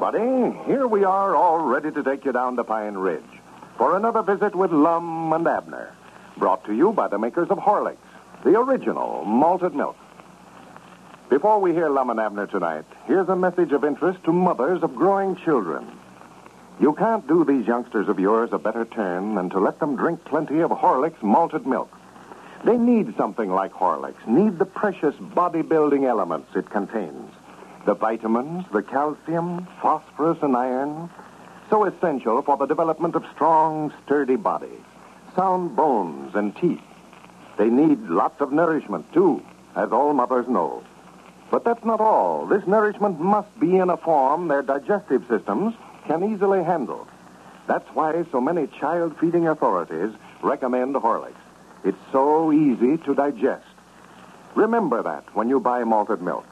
everybody. Here we are, all ready to take you down to Pine Ridge for another visit with Lum and Abner, brought to you by the makers of Horlicks, the original malted milk. Before we hear Lum and Abner tonight, here's a message of interest to mothers of growing children. You can't do these youngsters of yours a better turn than to let them drink plenty of Horlicks malted milk. They need something like Horlicks, need the precious bodybuilding elements it contains. The vitamins, the calcium, phosphorus, and iron, so essential for the development of strong, sturdy bodies, sound bones and teeth. They need lots of nourishment, too, as all mothers know. But that's not all. This nourishment must be in a form their digestive systems can easily handle. That's why so many child-feeding authorities recommend Horlicks. It's so easy to digest. Remember that when you buy malted milk.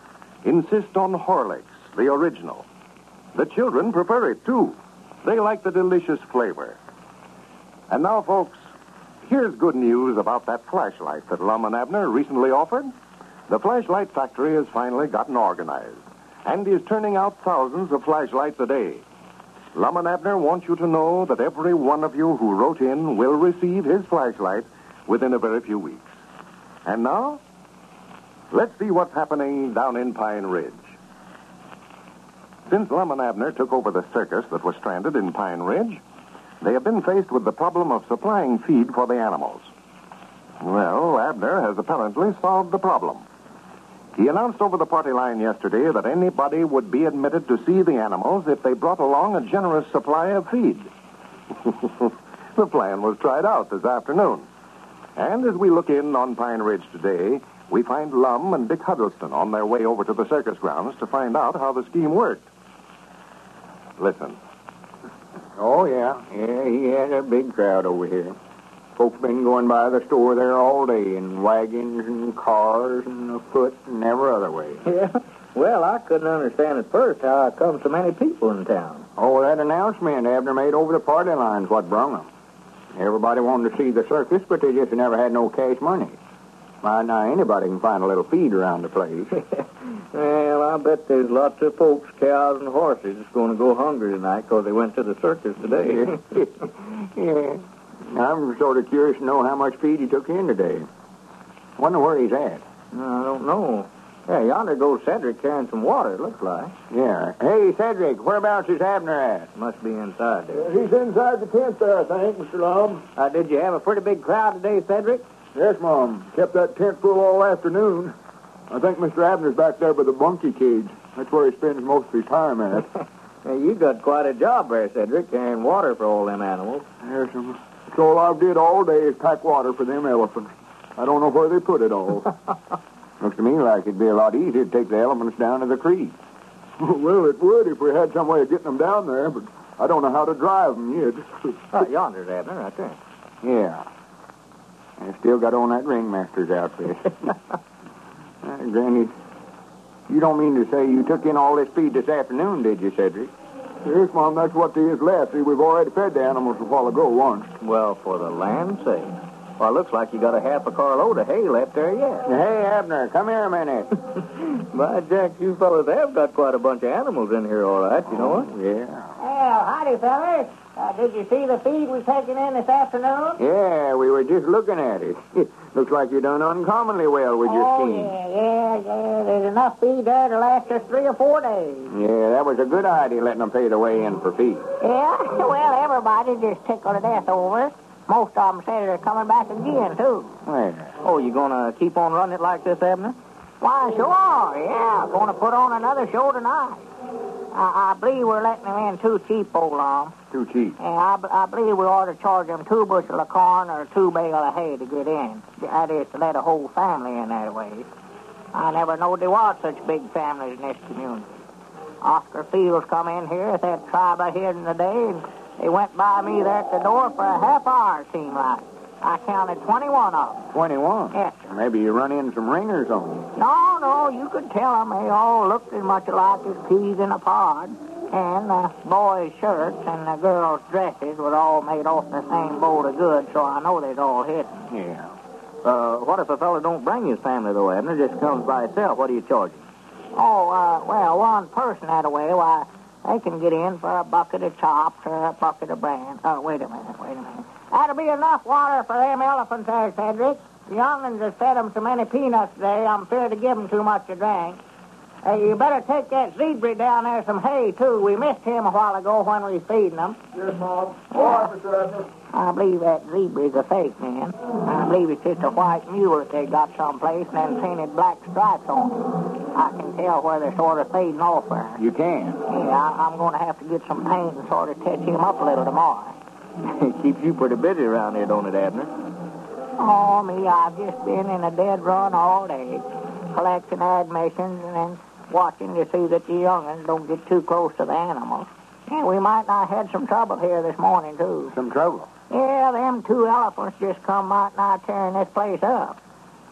Insist on Horlicks, the original. The children prefer it, too. They like the delicious flavor. And now, folks, here's good news about that flashlight that Lum and Abner recently offered. The flashlight factory has finally gotten organized and is turning out thousands of flashlights a day. Lum and Abner want you to know that every one of you who wrote in will receive his flashlight within a very few weeks. And now, let's see what's happening down in Pine Ridge. Since Lum and Abner took over the circus that was stranded in Pine Ridge, they have been faced with the problem of supplying feed for the animals. Well, Abner has apparently solved the problem. He announced over the party line yesterday that anybody would be admitted to see the animals if they brought along a generous supply of feed. The plan was tried out this afternoon. And as we look in on Pine Ridge today, we find Lum and Dick Huddleston on their way over to the circus grounds to find out how the scheme worked. Listen. Oh, yeah. Yeah, he had a big crowd over here. Folks been going by the store there all day in wagons and cars and afoot and every other way. Yeah. Well, I couldn't understand at first how it come so many people in town. Oh, that announcement Abner made over the party line's what brung them. Everybody wanted to see the circus, but they just never had no cash money. Why, now anybody can find a little feed around the place. Well, I bet there's lots of folks, cows and horses, that's going to go hungry tonight because they went to the circus today. Yeah. I'm sort of curious to know how much feed he took in today. Wonder where he's at. I don't know. Yeah, yonder goes Cedric carrying some water, it looks like. Yeah. Hey, Cedric, whereabouts is Abner at? Must be inside there. He's inside the tent there, I think, Mr. Lum. Did you have a pretty big crowd today, Cedric? Yes, Mom. Kept that tent full all afternoon. I think Mr. Abner's back there by the monkey cage. That's where he spends most of his time at. Hey, you got quite a job there, Cedric, carrying water for all them animals. Yes, that's all I did all day is pack water for them elephants. I don't know where they put it all. Looks to me like it'd be a lot easier to take the elephants down to the creek. Well, it would if we had some way of getting them down there, but I don't know how to drive them yet. Yonder's Abner, right there. Yeah. I still got on that ringmaster's outfit. Granny, you don't mean to say you took in all this feed this afternoon, did you, Cedric? Yes, Mom, that's what there is left. See, we've already fed the animals a while ago once. Well, for the land's sake. Well, it looks like you got a half a carload of hay left there yet. Hey, Abner, come here a minute. My Jack, you fellas have got quite a bunch of animals in here, all right, you know what? Yeah. Well, howdy, fellas. Did you see the feed we've taken in this afternoon? Yeah, we were just looking at it. Looks like you done uncommonly well with your scheme. Yeah. There's enough feed there to last us 3 or 4 days. Yeah, that was a good idea, letting them pay the way in for feed. Yeah? Well, everybody just tickled to death over it. Most of them say they're coming back again, too. Well, Oh, you going to keep on running it like this, Abner? Why, sure, yeah. Going to put on another show tonight. I believe we're letting them in too cheap, old Lum. too cheap. Yeah, I believe we ought to charge them 2 bushel of corn or 2 bale of hay to get in. That is, to let a whole family in that way. I never knowed there was such big families in this community. Oscar Fields come in here with that tribe I heard in the day, and they went by me there at the door for a half hour, it seemed like. I counted 21 of them. 21? Yes. Maybe you run in some ringers on them. No, you could tell them they all looked as much alike as peas in a pod. And the boys' shirts and the girls' dresses were all made off the same bowl of goods, so I know they're all hidden. Yeah. What if a fella don't bring his family, though, Abner? Just comes by himself. What do you charge him? Oh, well, one person that way, why, They can get in for a bucket of chops or a bucket of bran. Oh, wait a minute. That'll be enough water for them elephants there, Cedric. The young'uns have fed 'em so many peanuts today, I'm feared to give 'em too much to drink. Hey, you better take that zebra down there some hay, too. We missed him a while ago when we was feeding him. Yes, Mom. All right, Mr. Abner. I believe that zebra's a fake, man. I believe it's just a white mule that they got someplace and then painted black stripes on it. I can tell where they're sort of fading off there. You can? Yeah, I'm going to have to get some paint and sort of touch him up a little tomorrow. Keeps you pretty busy around here, don't it, Abner? Oh, me, I've just been in a dead run all day, collecting admissions and then watching to see that the young'uns don't get too close to the animals. And we might not have had some trouble here this morning, too. Some trouble? Yeah, them 2 elephants just come might not tearing this place up.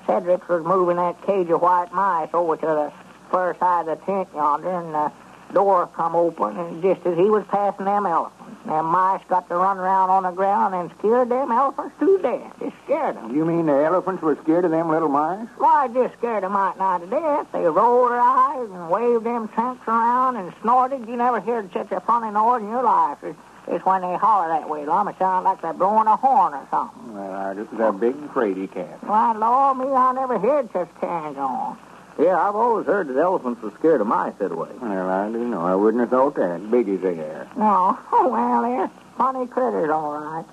Cedric was moving that cage of white mice over to the far side of the tent yonder, and the door come open, and just as he was passing them elephants, them mice got to run around on the ground and scared them elephants to death. It scared them. You mean the elephants were scared of them little mice? Why, just scared them might not to death. They rolled their eyes and waved them trunks around and snorted. You never heard such a funny noise in your life. It's when they holler that way, Lum. It sounds like they're blowing a horn or something. Well, they're big, fraidy cats. Why, Lord, me, I never heard such carrying on. Yeah, I've always heard that elephants were scared of mice that way. Well, I do know. I wouldn't have thought that, big as they are. No. Well, they're funny critters, all right.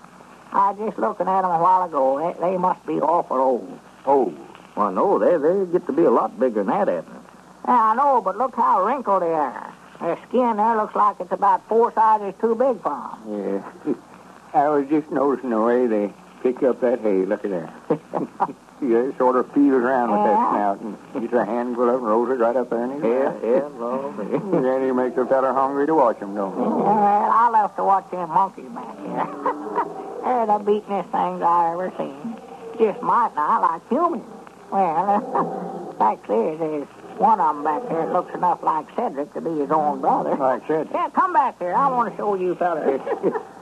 I just looking at them a while ago. They must be awful old. Oh. Well, no, they get to be a lot bigger than that, Abner. Yeah, I know, but look how wrinkled they are. Their skin there looks like it's about 4 sizes too big for them. Yeah. I was just noticing the way they pick up that hay. Look at that. They sort of feels around with that snout and gets a handful of it and rolls it right up there in his mouth. Yeah, Lord. And then he makes a fella hungry to watch him, don't he? Well, I love to watch them monkeys back here. They're the beatingest things I ever seen. Just might not like humans. Well, fact is, there's one of them back there that looks enough like Cedric to be his own brother. Like Cedric? Yeah, come back here. I want to show you fellas.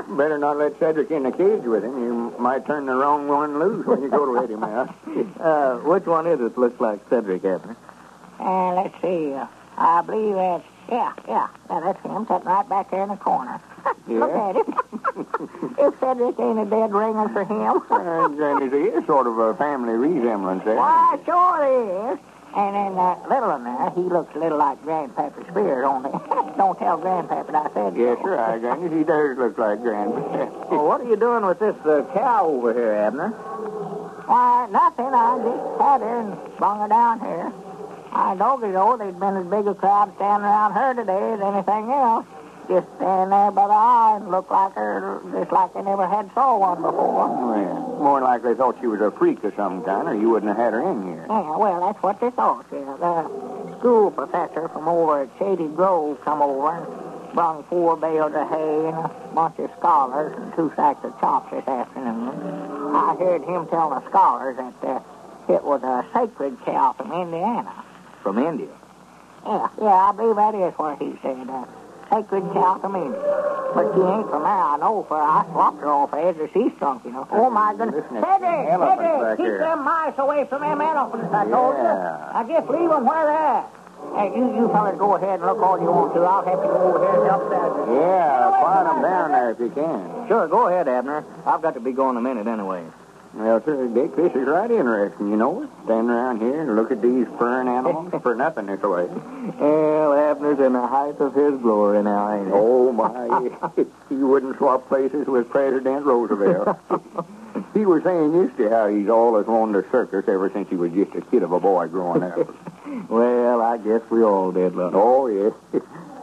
Better not let Cedric in the cage with him. You might turn the wrong one loose when you go to let him out. Which one is it looks like Cedric, Abner? Let's see. I believe that's... Yeah, that's him sitting right back there in the corner. Yeah? Look at him. If Cedric ain't a dead ringer for him. And there is sort of a family resemblance there. Why, sure there is. And then that little one there, he looks a little like Grandpapa Spears, only. Don't tell Grandpapa I said so. Yes, sir, Granny. He does look like Grandpa. Well, what are you doing with this cow over here, Abner? Why, nothing. I just had her and brung her down here. I doggy though, there'd been as big a crowd standing around her today as anything else. Just standing there by the eye and looked like her, just like they never had saw one before. Well, more like they thought she was a freak of some kind, or you wouldn't have had her in here. Yeah, well, that's what they thought. Yeah. The school professor from over at Shady Grove come over and brung 4 bales of hay and a bunch of scholars and 2 sacks of chops this afternoon. I heard him tell the scholars that it was a sacred cow from Indiana. From India? Yeah, I believe that is what he said. Sacred cow from India. But she ain't from there, I know, for I swapped her off after she stunk, you know. Oh, my goodness. Cedric, keep them mice away from them elephants, I told you. Now just leave them where they're at. Hey, you fellas go ahead and look all you want to. I'll have to go over here and help that. Yeah, quiet them down there if you can. Sure, go ahead, Abner. I've got to be going a minute anyway. Well, sir, Dick, this is right interesting, you know it. Stand around here and look at these furrin animals for nothing this way. Well, Abner's in the height of his glory now, ain't he? Oh, my. He wouldn't swap places with President Roosevelt. He was saying yesterday how he's always wanted a circus ever since he was just a kid of a boy growing up. Well, I guess we all did, Lum. Oh, yes.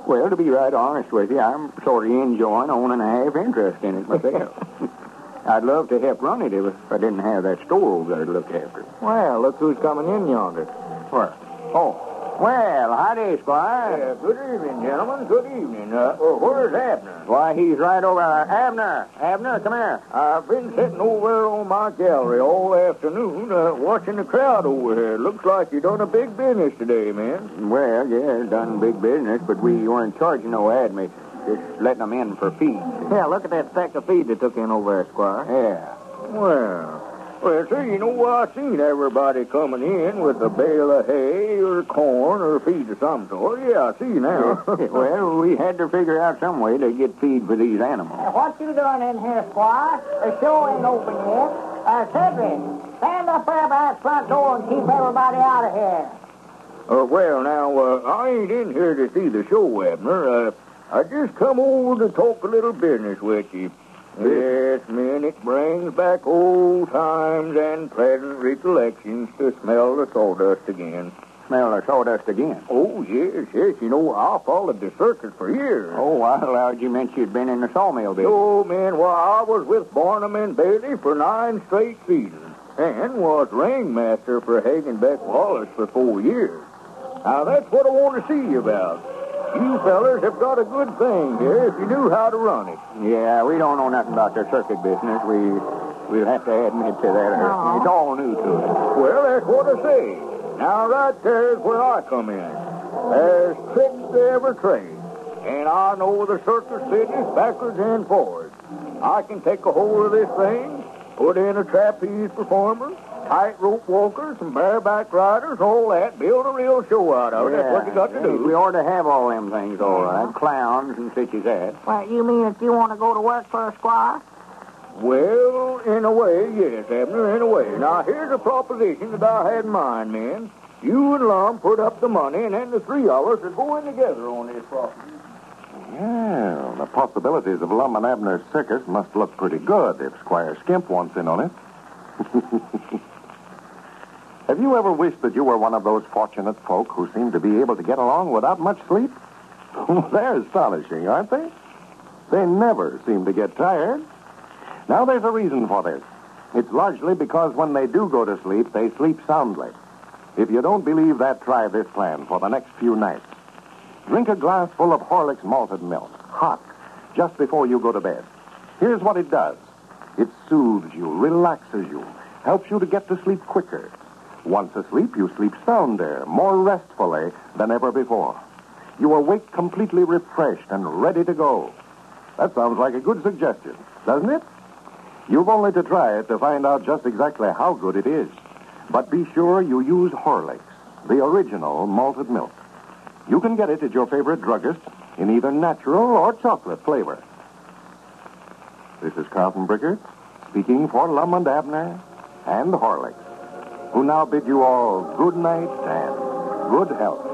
Well, to be right honest with you, I'm sort of enjoying owning a half interest in it myself. I'd love to help run it if I didn't have that store over there to look after. Well, look who's coming in yonder. Where? Oh, well, howdy, Squire. Good evening, gentlemen. Good evening. Where's Abner? Why, he's right over there. Abner, come here. I've been sitting over there on my gallery all afternoon, watching the crowd over here. Looks like you done a big business today, man. Well, yeah, done big business, but we weren't charging no admission. Just letting them in for feed. Yeah, look at that stack of feed they took in over there, Squire. Yeah. Well, Well, sir, I seen everybody coming in with a bale of hay or corn or feed of some sort. Yeah, I see now. Well, we had to figure out some way to get feed for these animals. What you doing in here, Squire? The show ain't open yet. Cedric, stand up there by that front door and keep everybody out of here. Well, now, I ain't in here to see the show, Abner. I just come over to talk a little business with you. Yes, man, it brings back old times and pleasant recollections to smell the sawdust again. Smell the sawdust again? Oh, yes. I followed the circus for years. Oh, I allowed you meant you'd been in the sawmill business. Oh, man, I was with Barnum and Bailey for 9 straight seasons and was ringmaster for Hagenbeck Wallace for 4 years. Now, that's what I want to see you about. You fellers have got a good thing here if you knew how to run it. Yeah, we don't know nothing about the circuit business. We'll have to admit to that. No. It's all new to us. Well, that's what I say. Now, right there's where I come in. There's tricks to every trade, and I know the circus business backwards and forwards. I can take a hold of this thing, put in a trapeze performer, tightrope walkers, and bareback riders, all that, build a real show out of it. That's what you got to do. We ought to have all them things, all right. Clowns and such as that. Well, you mean that you want to go to work for a Squire? Well, in a way, yes, Abner, in a way. Now, here's a proposition that I had in mind, men. You and Lum put up the money, and then the 3 of us are going together on this property. Well, the possibilities of Lum and Abner's circus must look pretty good if Squire Skimp wants in on it. Have you ever wished that you were one of those fortunate folk who seem to be able to get along without much sleep? They're astonishing, aren't they? They never seem to get tired. Now, there's a reason for this. It's largely because when they do go to sleep, they sleep soundly. If you don't believe that, try this plan for the next few nights. Drink a glass full of Horlick's malted milk, hot, just before you go to bed. Here's what it does. It soothes you, relaxes you, helps you to get to sleep quicker. Once asleep, you sleep sounder, more restfully than ever before. You awake completely refreshed and ready to go. That sounds like a good suggestion, doesn't it? You've only to try it to find out just exactly how good it is. But be sure you use Horlicks, the original malted milk. You can get it at your favorite druggist in either natural or chocolate flavor. This is Carlton Brickert, speaking for Lum and Abner and Horlicks, who now bid you all good night and good health.